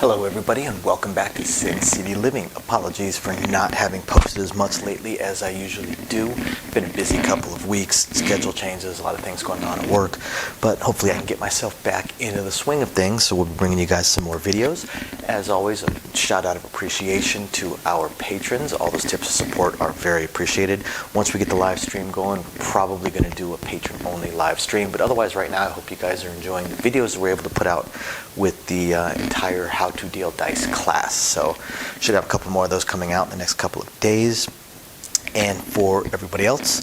Hello everybody and welcome back to Sin City Living. Apologies for not having posted as much lately as I usually do. Been a busy couple of weeks, schedule changes, a lot of things going on at work, but hopefully I can get myself back into the swing of things, so we'll be bringing you guys some more videos. As always, a shout out of appreciation to our patrons. All those tips of support are very appreciated. Once we get the live stream going, we're probably going to do a patron only live stream, but otherwise right now I hope you guys are enjoying the videos that we're able to put out with the entire How to Deal Dice class. So should have a couple more of those coming out in the next couple of days. And for everybody else,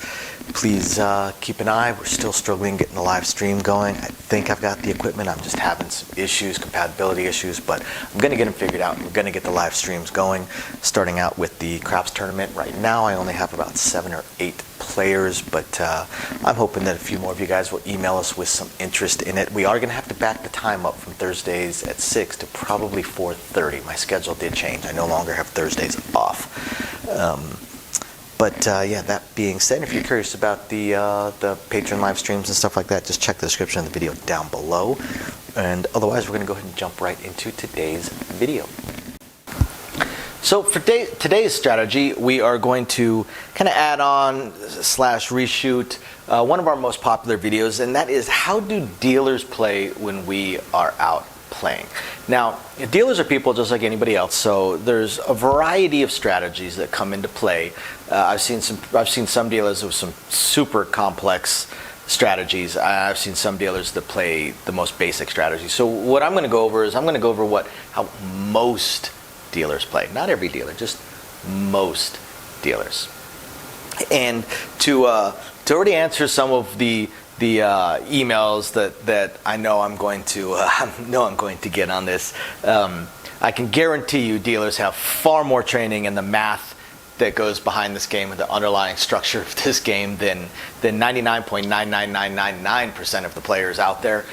please keep an eye. We're still struggling getting the live stream going. I think I've got the equipment. I'm just having some issues, compatibility issues, but I'm going to get them figured out. We're going to get the live streams going, starting out with the craps tournament. Right now I only have about 7 or 8 players, but I'm hoping that a few more of you guys will email us with some interest in it. We are going to have to back the time up from Thursdays at 6 to probably 4:30. My schedule did change. I no longer have Thursdays off. But yeah, that being said, if you're curious about the Patreon live streams and stuff like that, just check the description of the video down below. And otherwise, we're going to go ahead and jump right into today's video. So for today's strategy, we are going to kind of add on / reshoot one of our most popular videos, and that is how do dealers play when we are out playing. Now, dealers are people just like anybody else, so there's a variety of strategies that come into play. I've seen some dealers with some super complex strategies. I've seen some dealers that play the most basic strategies. So what I'm going to go over is how most dealers play. Not every dealer, just most dealers. And to already answer some of the emails that I know I'm going to get on this, I can guarantee you dealers have far more training in the math that goes behind this game and the underlying structure of this game than 99.99999% of the players out there.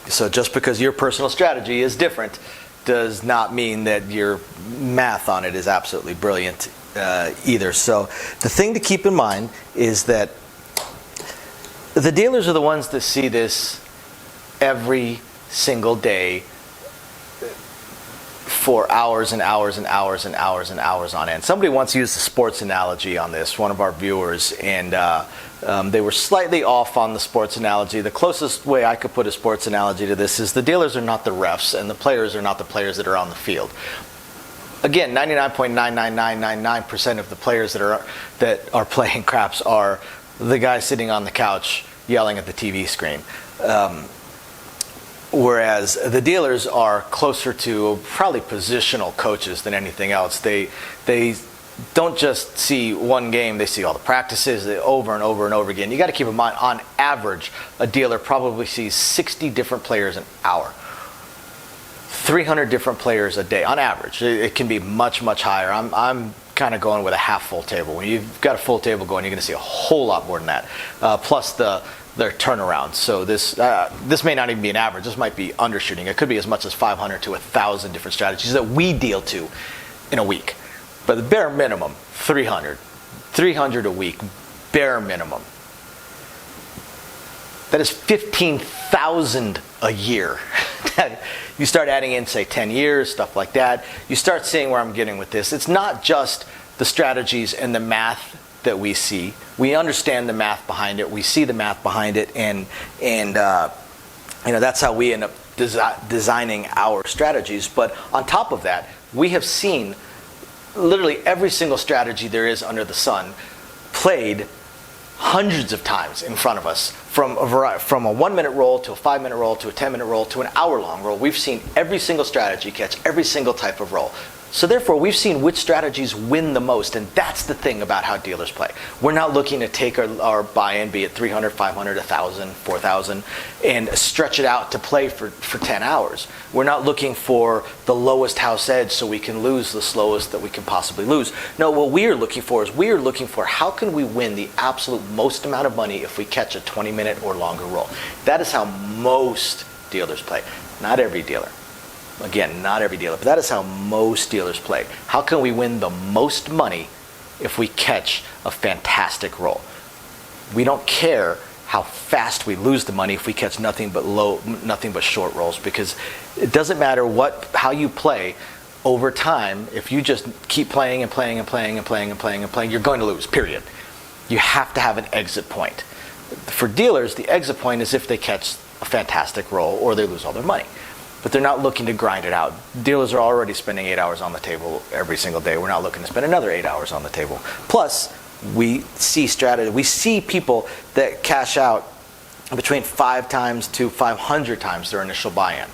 So just because your personal strategy is different does not mean that your math on it is absolutely brilliant either. So the thing to keep in mind is that the dealers are the ones that see this every single day for hours and hours and hours and hours and hours on end. Somebody once used a sports analogy on this, one of our viewers, and they were slightly off on the sports analogy. The closest way I could put a sports analogy to this is the dealers are not the refs and the players are not the players that are on the field. Again, 99.99999% of the players that are playing craps are the guy sitting on the couch yelling at the TV screen. Whereas the dealers are closer to probably positional coaches than anything else. They don't just see one game, they see all the practices over and over and over again. You got to keep in mind, on average, a dealer probably sees 60 different players an hour. 300 different players a day, on average. It can be much, much higher. I'm kind of going with a half full table. When you've got a full table going, you're going to see a whole lot more than that. Plus their turnaround. So this may not even be an average. This might be undershooting. It could be as much as 500 to 1,000 different strategies that we deal to in a week. But the bare minimum, 300 a week, bare minimum. That is 15,000 a year. You start adding in, say, 10 years, stuff like that. You start seeing where I'm getting with this. It's not just the strategies and the math that we see. We understand the math behind it. We see the math behind it, and that's how we end up designing our strategies. But on top of that, we have seen literally every single strategy there is under the sun played hundreds of times in front of us, from a 1-minute roll to a 5-minute roll to a 10-minute roll to an hour-long roll. We've seen every single strategy catch every single type of roll. So therefore, we've seen which strategies win the most, and that's the thing about how dealers play. We're not looking to take our buy-in, be it 300, 500, 1,000, 4,000, and stretch it out to play for 10 hours. We're not looking for the lowest house edge so we can lose the slowest that we can possibly lose. No, what we are looking for is how can we win the absolute most amount of money if we catch a 20-minute or longer roll. That is how most dealers play. Not every dealer. Again, not every dealer, but that is how most dealers play. How can we win the most money if we catch a fantastic roll? We don't care how fast we lose the money if we catch nothing but short rolls, because it doesn't matter how you play over time. If you just keep playing and playing and playing and playing and playing and playing, you're going to lose, period. You have to have an exit point. For dealers, the exit point is if they catch a fantastic roll or they lose all their money. But they're not looking to grind it out. Dealers are already spending 8 hours on the table every single day. We're not looking to spend another 8 hours on the table. Plus, we see people that cash out between 5 times to 500 times their initial buy-in.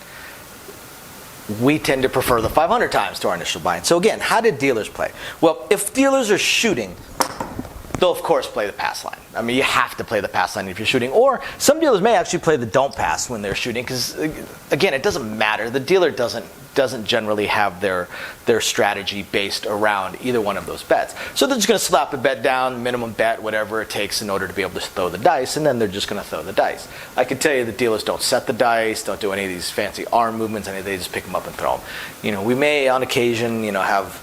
We tend to prefer the 500 times to our initial buy-in. So again, how did dealers play? Well, if dealers are shooting, they'll of course play the pass line. I mean, you have to play the pass line if you're shooting. Or some dealers may actually play the don't pass when they're shooting, because again, it doesn't matter. The dealer doesn't generally have their strategy based around either one of those bets. So they're just going to slap a bet down, minimum bet, whatever it takes in order to be able to throw the dice, and then they're just going to throw the dice. I can tell you the dealers don't set the dice, don't do any of these fancy arm movements, they just pick them up and throw them. We may on occasion, have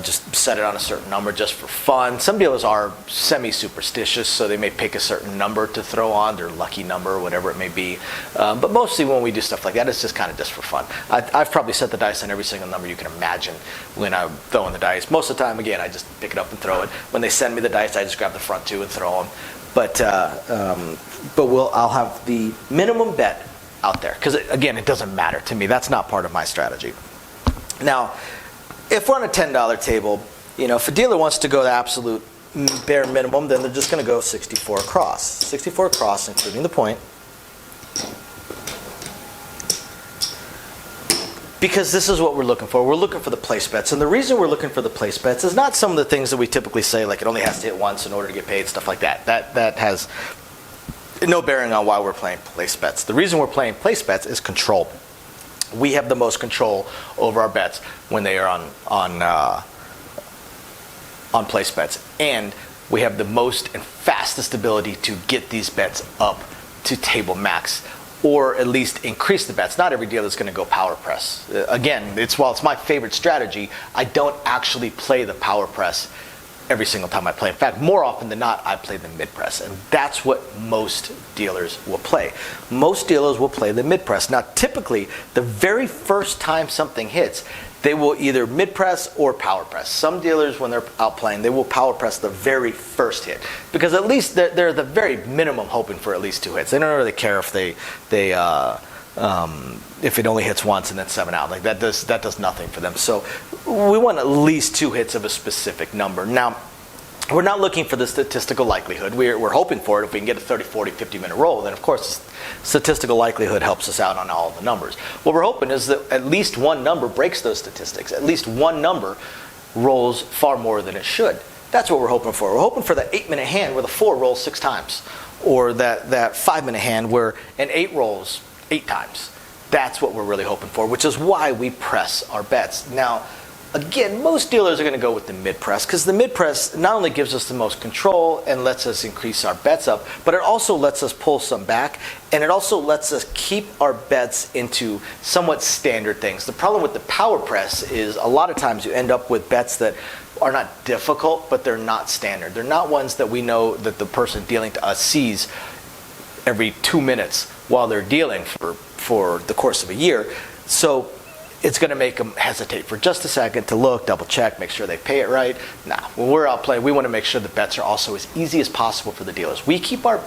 just set it on a certain number just for fun. Some dealers are semi-superstitious, so they may pick a certain number to throw on, their lucky number, or whatever it may be. But mostly when we do stuff like that, it's just kind of just for fun. I've probably set the dice on every single number you can imagine when I'm throwing the dice. Most of the time, again, I just pick it up and throw it. When they send me the dice, I just grab the front two and throw them. But I'll have the minimum bet out there, because again, it doesn't matter to me. That's not part of my strategy. Now, if we're on a $10 table, if a dealer wants to go the absolute bare minimum, then they're just going to go 64 across. 64 across, including the point. Because this is what we're looking for. We're looking for the place bets. And the reason we're looking for the place bets is not some of the things that we typically say, like it only has to hit once in order to get paid, stuff like that. That has no bearing on why we're playing place bets. The reason we're playing place bets is control. We have the most control over our bets when they are on place bets, and we have the most and fastest ability to get these bets up to table max, or at least increase the bets. Not every dealer is going to go power press. Again, while it's my favorite strategy, I don't actually play the power press every single time I play. In fact, more often than not, I play the mid-press, and that's what most dealers will play. Most dealers will play the mid-press. Now, typically, the very first time something hits, they will either mid-press or power press. Some dealers, when they're out playing, they will power press the very first hit, because at least they're the very minimum hoping for at least 2 hits. They don't really care if if it only hits once and then 7 out. Like that does nothing for them. So we want at least 2 hits of a specific number. Now, we're not looking for the statistical likelihood. We're hoping for it. If we can get a 30, 40, 50-minute roll, then of course statistical likelihood helps us out on all the numbers. What we're hoping is that at least one number breaks those statistics. At least one number rolls far more than it should. That's what we're hoping for. We're hoping for that 8-minute hand where the 4 rolls 6 times, or that 5-minute hand where an 8 rolls 8 times. That's what we're really hoping for, which is why we press our bets. Now, again, most dealers are going to go with the mid-press, because the mid-press not only gives us the most control and lets us increase our bets up, but it also lets us pull some back, and it also lets us keep our bets into somewhat standard things. The problem with the power press is a lot of times you end up with bets that are not difficult, but they're not standard. They're not ones that we know that the person dealing to us sees every 2 minutes while they're dealing for the course of a year. So it's going to make them hesitate for just a second to look, double check, make sure they pay it right. Nah, when we're out playing, we want to make sure the bets are also as easy as possible for the dealers. We keep our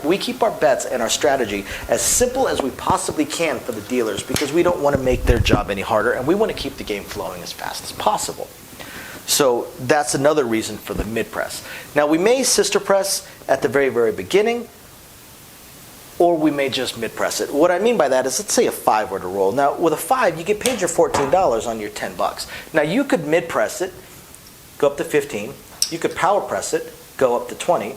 bets and our strategy as simple as we possibly can for the dealers, because we don't want to make their job any harder, and we want to keep the game flowing as fast as possible. So that's another reason for the mid-press. Now, we may sister press at the very, very beginning, or we may just mid-press it. What I mean by that is, let's say a 5 were to roll. Now, with a 5, you get paid your $14 on your $10. Now, you could mid-press it, go up to 15. You could power press it, go up to 20.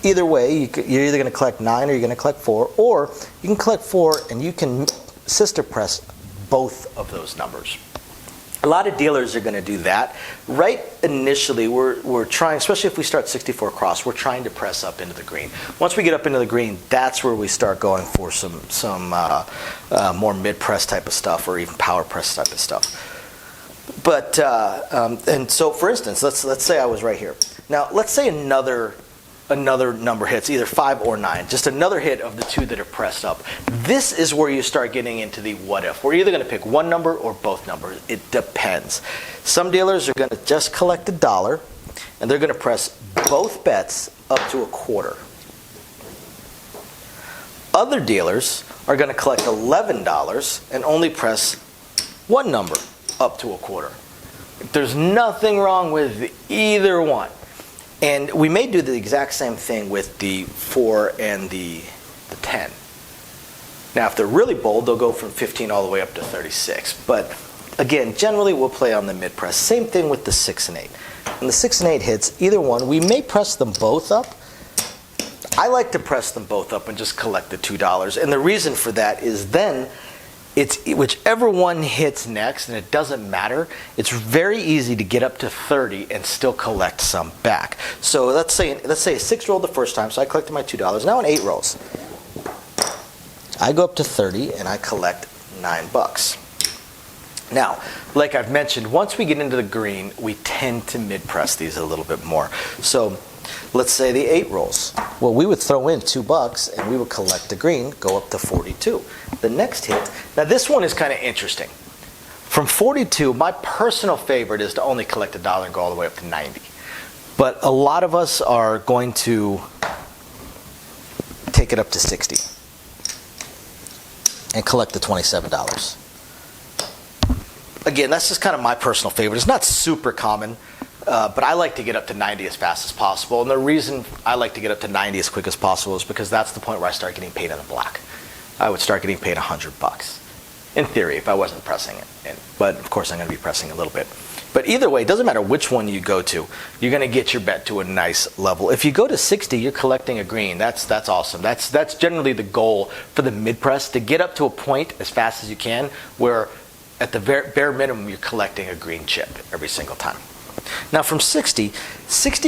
Either way, you're either going to collect 9 or you're going to collect 4, or you can collect 4 and you can sister press both of those numbers. A lot of dealers are going to do that. Right initially, we're trying, especially if we start 64 across, we're trying to press up into the green. Once we get up into the green, that's where we start going for some more mid-press type of stuff, or even power press type of stuff. But and so, for instance, let's say I was right here. Now, let's say another another number hits, either 5 or 9, just another hit of the two that are pressed up. This is where you start getting into the what if. We're either going to pick one number or both numbers. It depends. Some dealers are going to just collect $1, and they're going to press both bets up to a quarter. Other dealers are going to collect $11 and only press one number up to a quarter. There's nothing wrong with either one. And we may do the exact same thing with the 4 and the 10. Now, if they're really bold, they'll go from 15 all the way up to 36. But again, generally we'll play on the mid press. Same thing with the 6 and 8. When the 6 and 8 hits, either one, we may press them both up. I like to press them both up and just collect the $2. And the reason for that is then it's whichever one hits next, and it doesn't matter, it's very easy to get up to 30 and still collect some back. So let's say a 6 rolled the first time, so I collected my $2. Now an 8 rolls. I go up to 30 and I collect $9. Now, like I've mentioned, once we get into the green, we tend to mid-press these a little bit more. So let's say the 8 rolls. Well, we would throw in $2 and we would collect the green, go up to 42. The next hit, now this one is kind of interesting. From 42, my personal favorite is to only collect $1 and go all the way up to 90. But a lot of us are going to take it up to 60 and collect the $27. Again, that's just kind of my personal favorite. It's not super common. But I like to get up to 90 as fast as possible. And the reason I like to get up to 90 as quick as possible is because that's the point where I start getting paid in the black. I would start getting paid $100, in theory, if I wasn't pressing it. But of course, I'm going to be pressing a little bit. But either way, it doesn't matter which one you go to. You're going to get your bet to a nice level. If you go to 60, you're collecting a green. That's awesome. That's generally the goal for the mid press, to get up to a point as fast as you can where at the bare minimum you're collecting a green chip every single time. Now from 60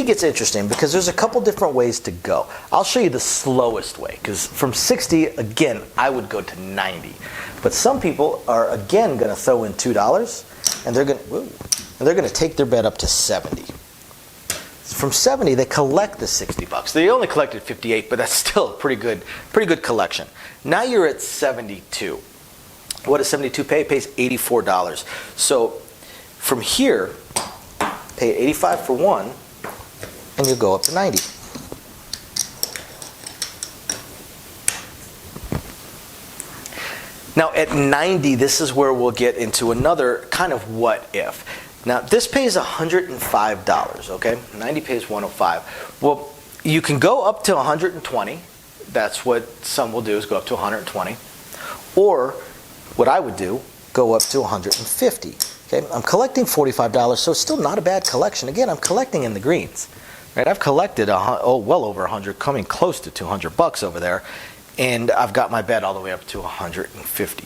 gets interesting because there's a couple different ways to go. I'll show you the slowest way, because from 60, again, I would go to 90. But some people are, again, going to throw in $2, and they're going to take their bet up to 70. From 70, they collect the $60. They only collected 58, but that's still a pretty good collection. Now you're at 72. What does 72 pay? It pays $84. So from here, pay 85 for one, and you go up to 90. Now at 90, this is where we'll get into another kind of what if. Now this pays $105, okay? 90 pays 105. Well, you can go up to 120. That's what some will do, is go up to 120. Or what I would do, go up to 150. Okay, I'm collecting $45, so it's still not a bad collection. Again, I'm collecting in the greens. Right? I've collected well over 100, coming close to $200 over there, and I've got my bet all the way up to 150.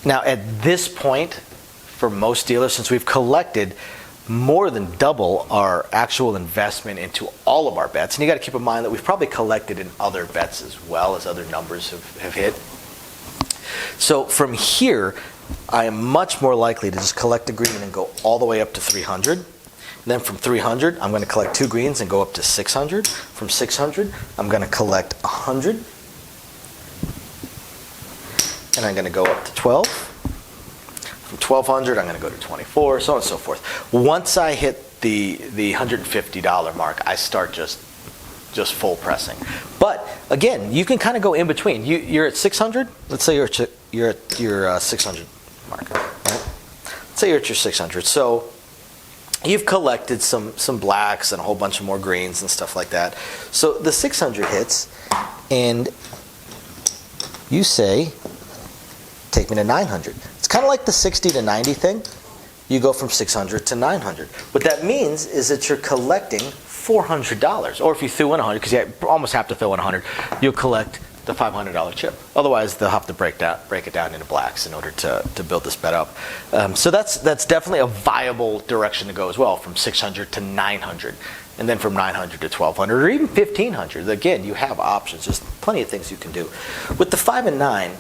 Now, at this point, for most dealers, since we've collected more than double our actual investment into all of our bets, and you got to keep in mind that we've probably collected in other bets as well as other numbers have hit. So from here, I am much more likely to just collect a green and go all the way up to 300. And then from 300, I'm going to collect 2 greens and go up to 600. From 600, I'm going to collect 100. And I'm going to go up to 12. From 1200, I'm going to go to 24, so on and so forth. Once I hit the $150 mark, I start just full pressing. But again, you can kind of go in between. You're at 600. Let's say you're at your 600 mark. Right? Let's say you're at your 600. So you've collected some blacks and a whole bunch of more greens and stuff like that. So the 600 hits, and you say, take me to 900. It's kind of like the 60 to 90 thing. You go from 600 to 900. What that means is that you're collecting $400. Or if you threw in 100, because you almost have to throw in 100, you'll collect the $500 chip. Otherwise, they'll have to break it down into blacks in order to build this bet up. So that's definitely a viable direction to go as well, from 600 to 900. And then from 900 to 1200 or even 1500. Again, you have options. There's plenty of things you can do. With the 5 and 9,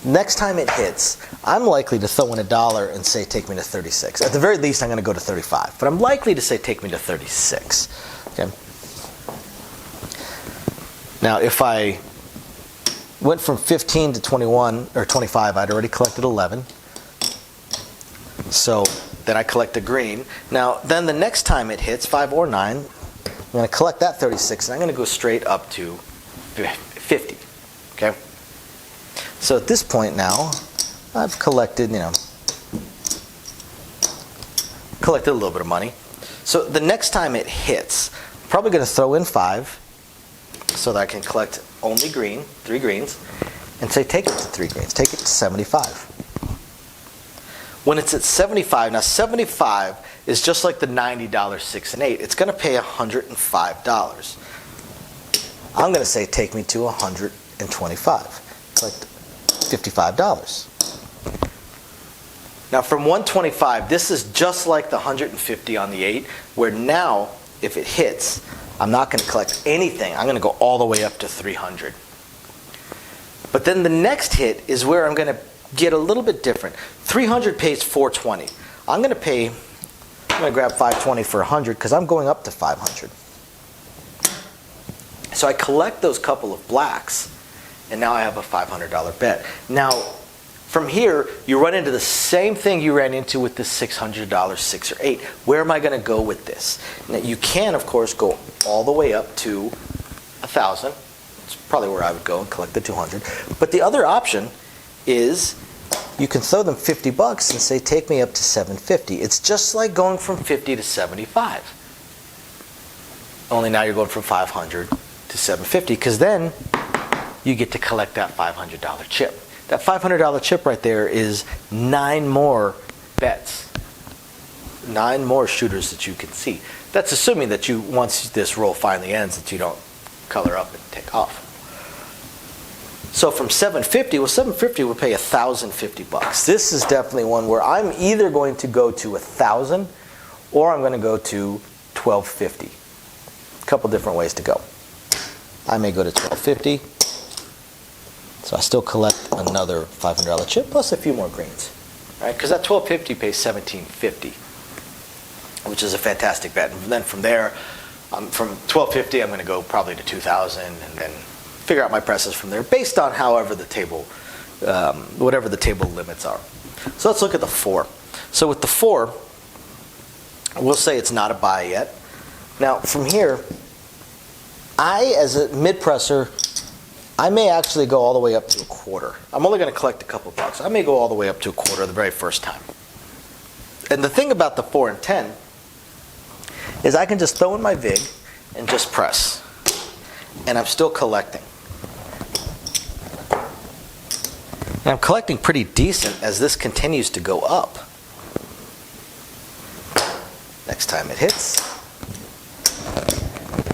next time it hits, I'm likely to throw in $1 and say, take me to 36. At the very least, I'm going to go to 35. But I'm likely to say, take me to 36. Okay. Now, if I went from 15 to 21 or 25, I'd already collected 11. So then I collect a green. Now, then the next time it hits 5 or 9, I'm going to collect that 36, and I'm going to go straight up to 50. Okay. So at this point now, I've collected, collected a little bit of money. So the next time it hits, I'm probably going to throw in 5 so that I can collect only green, 3 greens, and say take it to 3 greens, take it to 75. When it's at 75, now 75 is just like the $90 6 and 8. It's going to pay $105. I'm going to say take me to 125. Collect $55. Now from 125, this is just like the 150 on the 8, where now if it hits, I'm not going to collect anything. I'm going to go all the way up to 300. But then the next hit is where I'm going to get a little bit different. 300 pays 420. I'm going to grab 520 for 100 because I'm going up to 500. So I collect those couple of blacks, and now I have a $500 bet. Now, from here, you run into the same thing you ran into with the $600 6 or 8. Where am I going to go with this? Now, you can, of course, go all the way up to 1,000. It's probably where I would go and collect the 200. But the other option is you can throw them $50 and say, take me up to 750. It's just like going from 50 to 75. Only now you're going from 500 to 750, because then you get to collect that $500 chip. That $500 chip right there is 9 more bets, 9 more shooters that you can see. That's assuming that you, once this roll finally ends, that you don't color up and take off. So from 750, well, 750 would pay $1,050. This is definitely one where I'm either going to go to 1,000 or I'm going to go to 1,250. A couple different ways to go. I may go to 1,250. So I still collect another $500 chip plus a few more greens, right? Because that 1,250 pays $1,750, which is a fantastic bet. And then from there, from 1,250, I'm going to go probably to 2,000, and then figure out my presses from there based on however the table, whatever the table limits are. So let's look at the 4. So with the 4, we'll say it's not a buy yet. Now from here, I, as a mid-presser, I may actually go all the way up to a quarter. I'm only going to collect a couple bucks. I may go all the way up to a quarter the very first time. And the thing about the 4 and 10 is I can just throw in my VIG and just press. And I'm still collecting. And I'm collecting pretty decent as this continues to go up. Next time it hits.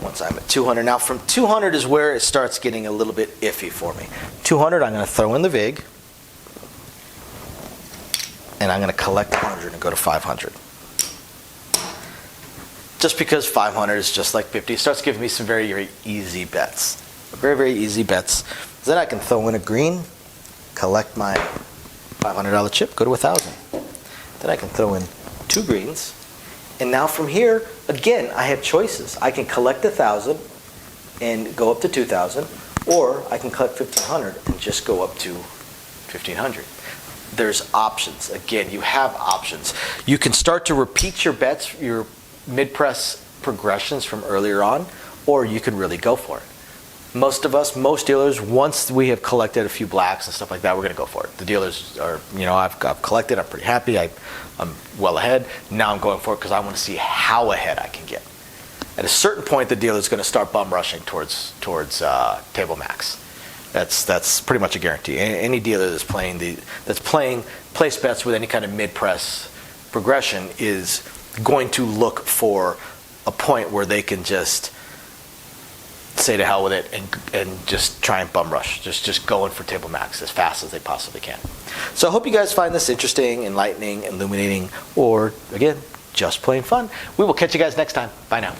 Once I'm at 200. Now from 200 is where it starts getting a little bit iffy for me. 200, I'm going to throw in the VIG. And I'm going to collect 100 and go to 500. Just because 500 is just like 50, it starts giving me some very, very easy bets. Very, very easy bets. Then I can throw in a green, collect my $500 chip, go to 1,000. Then I can throw in 2 greens. And now from here, again, I have choices. I can collect 1,000 and go up to 2,000, or I can collect 1,500 and just go up to 1,500. There's options. Again, you have options. You can start to repeat your bets, your mid-press progressions from earlier on, or you can really go for it. Most of us, most dealers, once we have collected a few blacks and stuff like that, we're going to go for it. The dealers are, I've collected, I'm pretty happy, I'm well ahead. Now I'm going for it because I want to see how ahead I can get. At a certain point, the dealer's going to start bum rushing towards table max. That's pretty much a guarantee. Any dealer that's playing place bets with any kind of mid-press progression is going to look for a point where they can just say to hell with it and just try and bum rush. Just going for table max as fast as they possibly can. So I hope you guys find this interesting, enlightening, illuminating, or again, just plain fun. We will catch you guys next time. Bye now.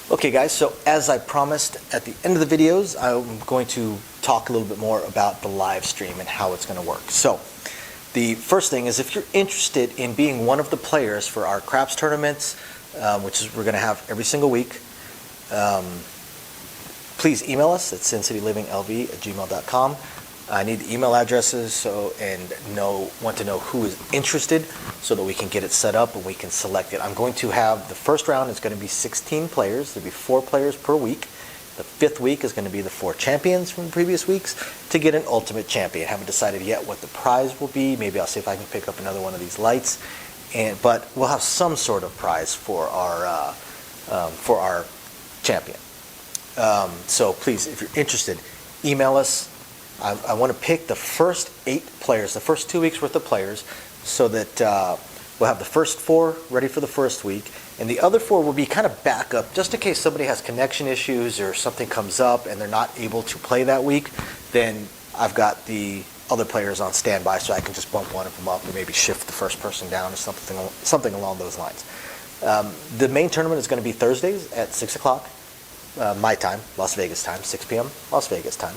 Okay guys, so as I promised at the end of the videos, I'm going to talk a little bit more about the live stream and how it's going to work. So the first thing is, if you're interested in being one of the players for our craps tournaments, which is we're going to have every single week, please email us at sincityliving.lv@gmail.com. I need the email addresses and want to know who is interested so that we can get it set up and we can select it. I'm going to have the first round is going to be 16 players. There'll be 4 players per week. The 5th week is going to be the 4 champions from the previous weeks to get an ultimate champion. Haven't decided yet what the prize will be. Maybe I'll see if I can pick up another one of these lights. But we'll have some sort of prize for our champion. So please, if you're interested, email us. I want to pick the first 8 players, the first 2 weeks worth of players, so that we'll have the first 4 ready for the first week, and the other 4 will be kind of backup, just in case somebody has connection issues or something comes up and they're not able to play that week. Then I've got the other players on standby, so I can just bump one of them up and maybe shift the first person down or something along those lines. The main tournament is going to be Thursdays at 6 o'clock my time, Las Vegas time, 6 p.m. Las Vegas time.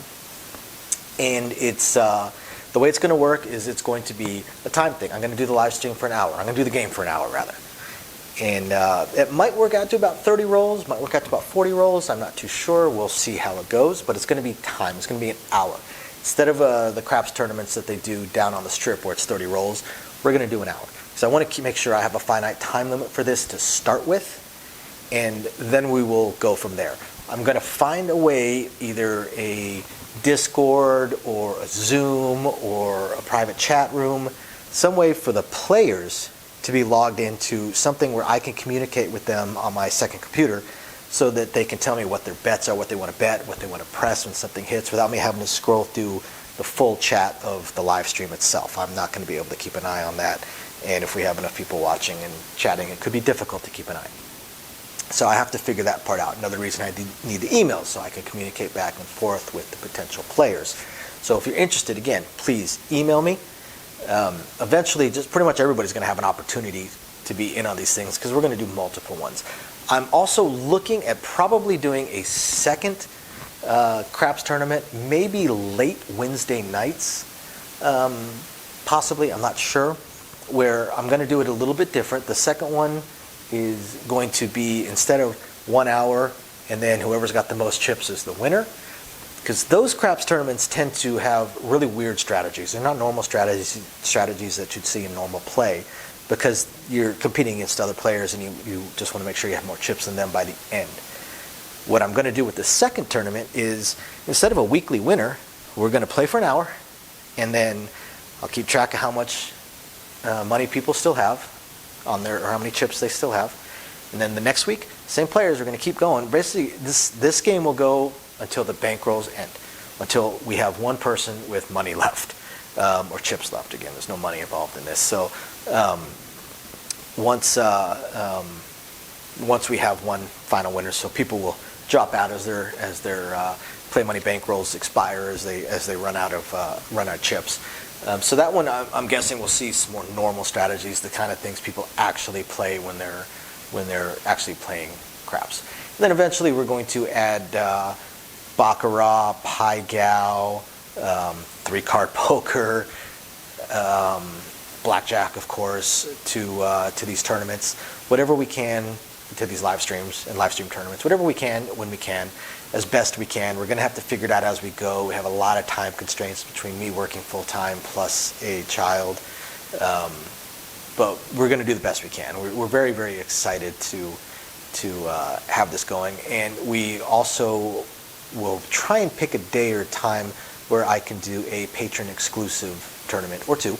And it's the way it's going to work is it's going to be a time thing. I'm going to do the live stream for an hour. I'm going to do the game for an hour, rather. And it might work out to about 30 rolls, might work out to about 40 rolls. I'm not too sure. We'll see how it goes. But it's going to be time. It's going to be an hour. Instead of the craps tournaments that they do down on the strip where it's 30 rolls, we're going to do an hour. So I want to make sure I have a finite time limit for this to start with. And then we will go from there. I'm going to find a way, either a Discord or a Zoom or a private chat room, some way for the players to be logged into something where I can communicate with them on my second computer so that they can tell me what their bets are, what they want to bet, what they want to press when something hits, without me having to scroll through the full chat of the live stream itself. I'm not going to be able to keep an eye on that. And if we have enough people watching and chatting, it could be difficult to keep an eye. So I have to figure that part out. Another reason I need the emails, so I can communicate back and forth with the potential players. So if you're interested, again, please email me. Eventually, just pretty much everybody's going to have an opportunity to be in on these things because we're going to do multiple ones. I'm also looking at probably doing a second craps tournament, maybe late Wednesday nights, possibly, I'm not sure, where I'm going to do it a little bit different. The second one is going to be, instead of 1 hour and then whoever's got the most chips is the winner, because those craps tournaments tend to have really weird strategies. They're not normal strategies that you'd see in normal play, because you're competing against other players and you just want to make sure you have more chips than them by the end. What I'm going to do with the second tournament is, instead of a weekly winner, we're going to play for an hour, and then I'll keep track of how much money people still have on there, or how many chips they still have. And then the next week, same players are going to keep going. Basically, this game will go until the bankrolls end, until we have one person with money left, or chips left. Again, there's no money involved in this. So once we have one final winner, so people will drop out as their play money bankrolls expire, as they run out of chips. So that one, I'm guessing we'll see some more normal strategies, the kind of things people actually play when they're actually playing craps. And then eventually we're going to add baccarat, pai gow, 3-card poker, blackjack, of course, to these tournaments. Whatever we can, to these live streams and live stream tournaments, whatever we can, when we can, as best we can. We're going to have to figure it out as we go. We have a lot of time constraints between me working full-time plus a child. But we're going to do the best we can. We're very, very excited to have this going. And we also will try and pick a day or time where I can do a patron exclusive tournament or two.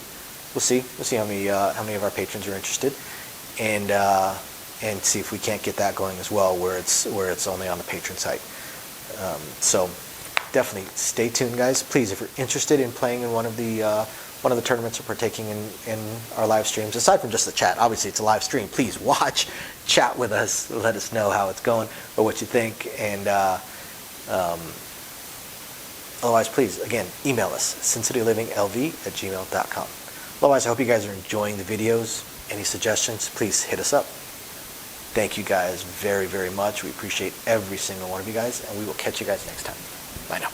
We'll see. We'll see how many of our patrons are interested, and see if we can't get that going as well, where it's only on the patron site. So definitely stay tuned, guys. Please, if you're interested in playing in one of the tournaments or partaking in our live streams, aside from just the chat, obviously it's a live stream. Please watch, chat with us, let us know how it's going or what you think, and otherwise, please, again, email us, sincityliving.lv@gmail.com. Otherwise, I hope you guys are enjoying the videos. Any suggestions, please hit us up. Thank you guys very, very much. We appreciate every single one of you guys, and we will catch you guys next time. Bye now.